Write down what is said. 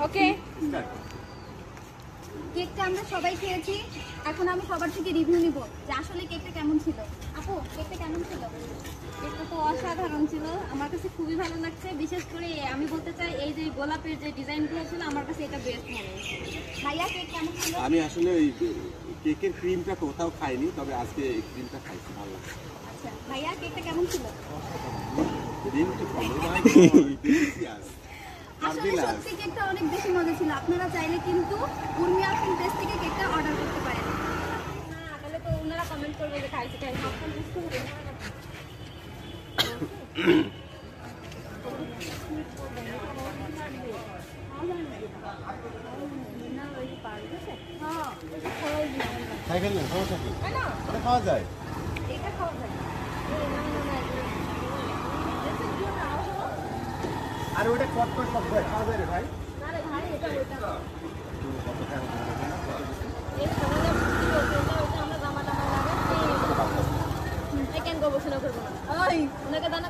ওকে, কেকটা আমরা সবাই খেয়েছি, এখন আমি সবার থেকে রিভিউ নিব যে আসলে কেকটা কেমন ছিল। আপু, কেকটা কেমন ছিল? এটা তো অসাধারণ ছিল, আমার কাছে খুবই ভালো লাগছে। বিশেষ করে আমি বলতে চাই এই যে গোলাপের যে ডিজাইনগুলো ছিল আমার কাছে এটা বেস্ট মনে হয়েছে। ভাইয়া, কেক কেমন ছিল? আমি আসলে ওই কেকের ক্রিমটা কোথাও খাইনি, তবে আজকে এই ক্রিমটা খাইছি, ভালো লাগছে। আচ্ছা ভাইয়া, কেকটা কেমন ছিল? ক্রিমটা ভালো আসলে সত্যি কেকটা অনেক বেশি মজা ছিল। আপনারা চাইলে কিন্তু উর্মি আফরিন পেজ থেকে কেকটা অর্ডার করতে পারেন। না তাহলে তো ওনারা কমেন্ট করবে যে খাইছে খাইছে। খাইবেন না, সমস্যা কি? ওটা খাওয়া যায়। এটা খাওয়া যায়। আর ওটা কত করে সব খাওয়া যায় রে ভাই? আরে ভাই এটা ওইটা না। আমরা জামা টামা লাগাচ্ছি। I can go বসে না করবো না। ওই ওনাকে দানা